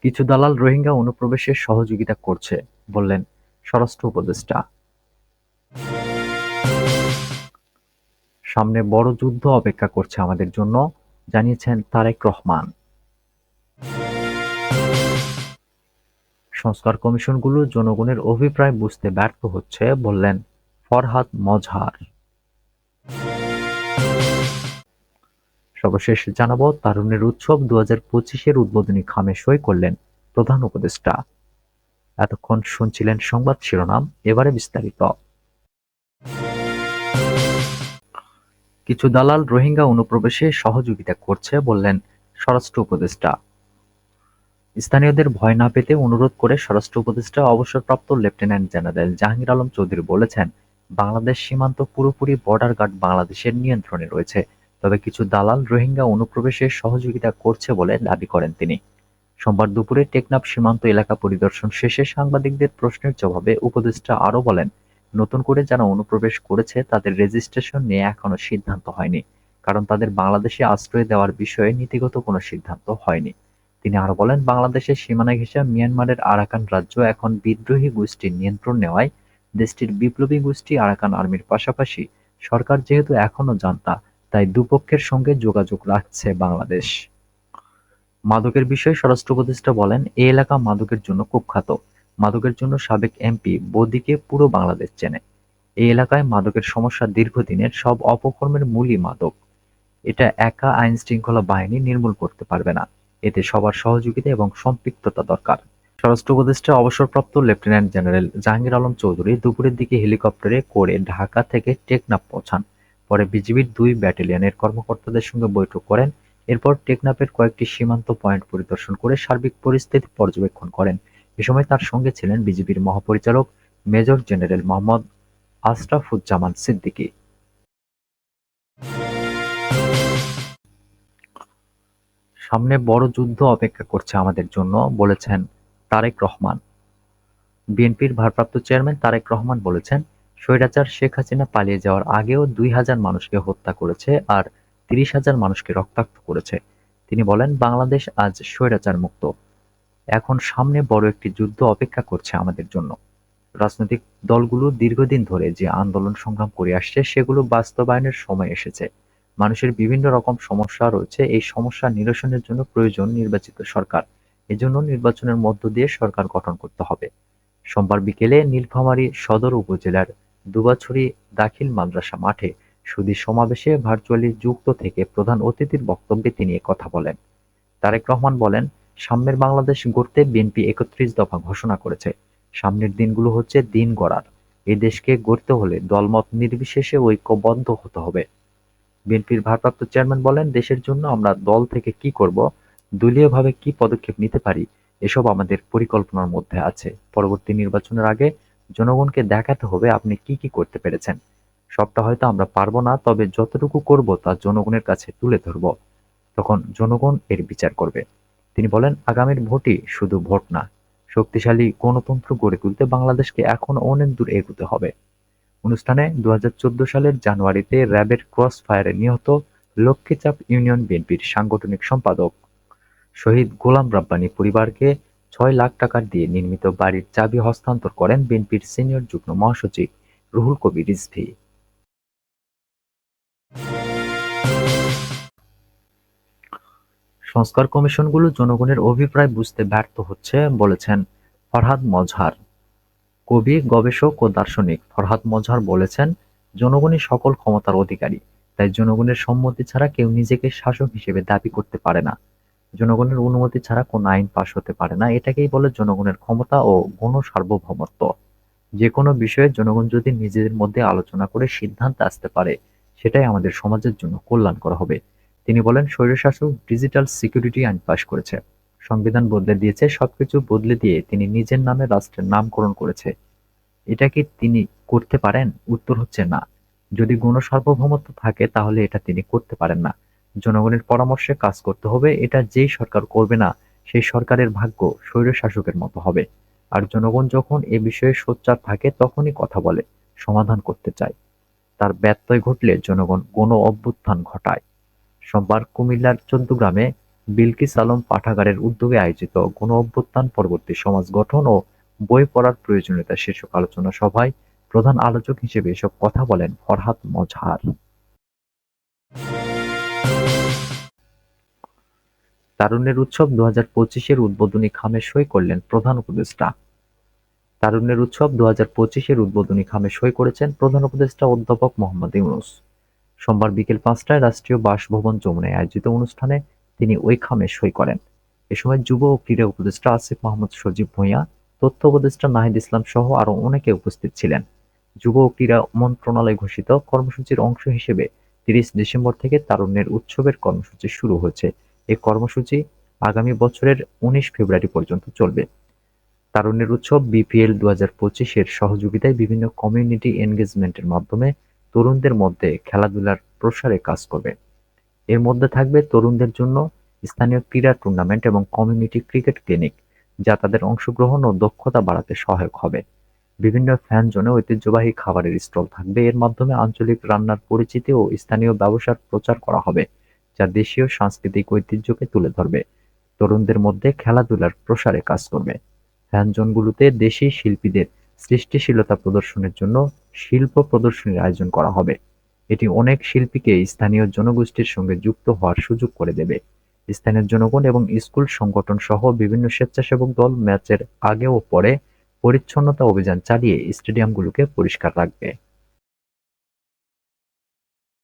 কিছু দালাল রোহিঙ্গা অনুপ্রবেশে সহযোগিতা করছে, বললেন স্বরাষ্ট্র উপদেষ্টা। সামনে বড় যুদ্ধ অপেক্ষা করছে আমাদের জন্য, জানিয়েছেন তারেক রহমান। সংস্কার কমিশনগুলো জনগণের অভিপ্রায় বুঝতে ব্যর্থ হচ্ছে, বললেন ফরহাদ মজহার। সর্বশেষ জানাবো, তারুণ্যের উৎসব 2025-এর উদ্বোধনী খামে সই করলেন প্রধান উপদেষ্টা। এতক্ষণ শুনছিলেন সংবাদ শিরোনাম, এবারে বিস্তারিত। কিছু দালাল রোহিঙ্গা অনুপ্রবেশে সহযোগিতা করছে, বললেন স্বরাষ্ট্র উপদেষ্টা। স্থানীয়দের ভয় না পেতে অনুরোধ করে স্বরাষ্ট্র উপদেষ্টা অবসরপ্রাপ্ত লেফটেন্যান্ট জেনারেল জাহাঙ্গীর আলম চৌধুরী বলেছেন, বাংলাদেশ সীমান্ত পুরোপুরি বর্ডার গার্ড বাংলাদেশের নিয়ন্ত্রণে রয়েছে, তবে কিছু দালাল রোহিঙ্গা অনুপ্রবেশে সহযোগিতা করছে বলে দাবি করেন তিনি। সোমবার দুপুরে টেকনাফ সীমান্ত এলাকা পরিদর্শন শেষে সাংবাদিকদের প্রশ্নের জবাবে উপদেষ্টা আরও বলেন, নতুন করে যারা অনুপ্রবেশ করেছে তাদের রেজিস্ট্রেশন নিয়ে এখনো সিদ্ধান্ত হয়নি, কারণ তাদের বাংলাদেশে আশ্রয় দেওয়ার বিষয়ে নীতিগত কোনো সিদ্ধান্ত হয়নি। তিনি আরও বলেন, বাংলাদেশের সীমানা ঘেঁষা মিয়ানমারের আরাকান রাজ্য এখন বিদ্রোহী গোষ্ঠীর নিয়ন্ত্রণ নেওয়ায় দেশটির বিপ্লবী গোষ্ঠী আরাকান আর্মির পাশাপাশি সরকার যেহেতু এখনো জান্তা, তাই দুপক্ষের সঙ্গে যোগাযোগ রাখছে বাংলাদেশ। মাদকের বিষয়ে স্বরাষ্ট্র উপদেষ্টা বলেন, এই এলাকা মাদকের জন্য কুখ্যাত। মাদকের জন্য সাবেক এমপি বদিকে পুরো বাংলাদেশ চেনে। এই এলাকায় মাদকের সমস্যা দীর্ঘদিনের, সব অপকর্মের মূলই মাদক। এটা একা আইনশৃঙ্খলা বাহিনী নির্মূল করতে পারবে না, এতে সবার সহযোগিতা এবং সম্পৃক্ততা দরকার। স্বরাষ্ট্র উপদেষ্টা অবসরপ্রাপ্ত লেফটেন্যান্ট জেনারেল জাহাঙ্গীর আলম চৌধুরী দুপুরের দিকে হেলিকপ্টারে করে ঢাকা থেকে টেকনাফ পৌঁছান। পরে বিজিবির ২ ব্যাটালিয়নের কর্মকর্তাদের সঙ্গে বৈঠক করেন। এরপর টেকনাফের কয়েকটি সীমান্ত পয়েন্ট পরিদর্শন করে সার্বিক পরিস্থিতি পর্যবেক্ষণ করেন। এ সময় তার সঙ্গে ছিলেন বিজিবির মহাপরিচালক মেজর জেনারেল মোহাম্মদ আশরাফুজ্জামান সিদ্দিকী। সামনে বড় যুদ্ধ অপেক্ষা করছে আমাদের জন্য, বলেছেন তারেক রহমান। বিএনপির ভারপ্রাপ্ত চেয়ারম্যান তারেক রহমান বলেছেন, স্বৈরাচার শেখ হাসিনা পালিয়ে যাওয়ার আগেও ২,০০০ মানুষকে হত্যা করেছে আর ৩০,০০০ মানুষকে রক্তাক্ত করেছে। তিনি বলেন, বাংলাদেশ আজ স্বৈরাচার মুক্ত। এখন সামনে বড় একটি যুদ্ধ অপেক্ষা করছে আমাদের জন্য। রাজনৈতিক দলগুলো দীর্ঘদিন ধরে যে আন্দোলন সংগ্রাম করে আসছে সেগুলো বাস্তবায়নের সময় এসেছে। মানুষের বিভিন্ন রকম সমস্যা রয়েছে, এই সমস্যা নিরসনের জন্য প্রয়োজন নির্বাচিত সরকার। এজন্য নির্বাচনের মধ্য দিয়ে সরকার গঠন করতে হবে। সোমবার বিকেলে নীলফামারী সদর উপজেলার দুবাছড়ি দাখিল মাদ্রাসা মাঠে সুধী সমাবেশে ভার্চুয়ালি যুক্ত থেকে প্রধান অতিথির বক্তব্যে তিনি একথা বলেন। তারেক রহমান বলেন, সাম্যের বাংলাদেশ গড়তে বিএনপি ৩১ দফা ঘোষণা করেছে। সামনের দিনগুলো হচ্ছে দিন গড়ার। এই দেশকে গড়তে হলে দলমত নির্বিশেষে ঐক্যবদ্ধ হতে হবে। বিএনপির ভারপ্রাপ্ত চেয়ারম্যান বলেন, দেশের জন্য আমরা দল থেকে কি করব, দলীয়ভাবে কি পদক্ষেপ নিতে পারি, এসব আমাদের পরিকল্পনার মধ্যে আছে। পরবর্তী নির্বাচনের আগে জনগণকে দেখাতে হবে আপনি কি কি করতে পেরেছেন। সবটা হয়তো আমরা পারব না, তবে যতটুকু করব তা জনগণের কাছে তুলে ধরব। তখন জনগণ এর বিচার করবে। তিনি বলেন, আগামীর ভোটই শুধু ভোট না, শক্তিশালী গণতন্ত্র গড়ে তুলতে বাংলাদেশকে এখনো অনেক দূর এগোতে হবে। অনুষ্ঠানে ২০১৪ সালের জানুয়ারিতে র্যাবের ক্রস ফায়ারে নিহত লক্ষ্মীচাপ ইউনিয়ন বিএনপির সাংগঠনিক সম্পাদক শহীদ গোলাম রাব্বানী পরিবারকে ৬ লাখ টাকা দিয়ে নির্মিত বাড়ির চাবি হস্তান্তর করেন বিএনপির সিনিয়র যুগ্ম মহাসচিব রুহুল কবির রিজভী। সংস্কার কমিশনগুলো জনগণের অভিপ্রায় বুঝতে ব্যর্থ হচ্ছে, বলেছেন ফরহাদ মজহার। কবি, গবেষক ও দার্শনিক ফরহাদ মজহার বলেছেন, জনগণই সকল ক্ষমতার অধিকারী, তাই জনগণের সম্মতি ছাড়া কেউ নিজেকে শাসক হিসেবে দাবি করতে পারে না। জনগণের অনুমতি ছাড়া কোনো আইন পাস হতে পারে না, এটাকেই বলে জনগণের ক্ষমতা ও গণসার্বভৌমত্ব। যে কোনো বিষয়ে জনগণ যদি নিজেদের মধ্যে আলোচনা করে সিদ্ধান্তে আসতে পারে, সেটাই আমাদের সমাজের জন্য কল্যাণকর হবে। তিনি বলেন, স্বৈরশাসক ডিজিটাল সিকিউরিটি আইন পাস করেছে, সংবিধান বদলে দিয়েছে, সবকিছু বদলে দিয়ে তিনি নিজের নামে রাষ্ট্রের নামকরণ করেছে। এটা কি তিনি করতে পারেন? উত্তর হচ্ছে না। যদি গণসার্বভৌমত্ব থাকে তাহলে এটা তিনি করতে পারেন না। জনগণের পরামর্শে কাজ করতে হবে, এটা যেই সরকার করবে না সেই সরকারের ভাগ্য স্বৈরশাসকের মতো হবে। আর জনগণ যখন এ বিষয়ে সোচ্চার থাকে তখনই কথা বলে, সমাধান করতে চায়। তার ব্যত্যয় ঘটলে জনগণ গণ অভ্যুত্থান ঘটায়। সোমবার কুমিল্লার চৌদ্দগ্রামে বিলকিস আলম পাঠাগারের উদ্যোগে আয়োজিত গণ-অভ্যুত্থান পরবর্তী সমাজ গঠন ও বই পড়ার প্রয়োজনীয়তা শীর্ষক আলোচনা সভায় প্রধান আলোচক হিসেবে এসব কথা বলেন ফরহাদ মজহার। তারুণ্যের উৎসব ২০২৫-এর উদ্বোধনী খামে সই করলেন প্রধান উপদেষ্টা। তারুণ্যের উৎসব ২০২৫-এর উদ্বোধনী খামে সই করেছেন প্রধান উপদেষ্টা অধ্যাপক মোহাম্মদ ইউনূস। সোমবার বিকেল ৫টায় রাষ্ট্রীয় বাসভবন যমুনায় আয়োজিত অনুষ্ঠানে তিনি ওই খামে সই করেন। এ সময় যুব ও ক্রীড়া উপদেষ্টা আসিফ মাহমুদ সজীব ভূঁইয়া, তথ্য উপদেষ্টা নাহিদ ইসলাম সহ আরও অনেকে উপস্থিত ছিলেন। যুব ও ক্রীড়া মন্ত্রণালয় ঘোষিত কর্মসূচির অংশ হিসেবে ৩০ ডিসেম্বর থেকে তারুণ্যের উৎসবের কর্মসূচি শুরু হয়েছে। এ কর্মসূচি আগামী বছরের ১৯ ফেব্রুয়ারি পর্যন্ত চলবে। তারুণ্যের উৎসব বিপিএল ২০২৫-এর সহযোগিতায় বিভিন্ন কমিউনিটি এনগেজমেন্টের মাধ্যমে তরুণদের মধ্যে খেলাধুলার প্রসারে কাজ করবে। এর মধ্যে থাকবে তরুণদের জন্য স্থানীয় ক্রীড়া টুর্নামেন্ট এবং কমিউনিটি ক্রিকেট ক্লিনিক, যা তাদের অংশগ্রহণ ও দক্ষতা বাড়াতে সহায়ক হবে। বিভিন্ন ফ্যান জোনে ঐতিহ্যবাহী খাবারের স্টল থাকবে। এর মাধ্যমে আঞ্চলিক রান্নার পরিচিতি ও স্থানীয় ব্যবসার প্রচার করা হবে, যা দেশীয় সাংস্কৃতিক ঐতিহ্যকে তুলে ধরবে। তরুণদের মধ্যে খেলাধুলার প্রসারে কাজ করবে। ফ্যান জোনগুলোতে দেশি শিল্পীদের সৃষ্টিশীলতা প্রদর্শনের জন্য শিল্প প্রদর্শনীর আয়োজন করা হবে। এটি অনেক শিল্পীকে স্থানীয় জনগোষ্ঠীর সঙ্গে যুক্ত হওয়ার সুযোগ করে দেবে। স্থানীয় জনগণ এবং স্কুল সংগঠন সহ বিভিন্ন স্বেচ্ছাসেবক দল ম্যাচের আগে ও পরে পরিচ্ছন্নতা অভিযান চালিয়ে স্টেডিয়ামগুলোকে পরিষ্কার রাখবে।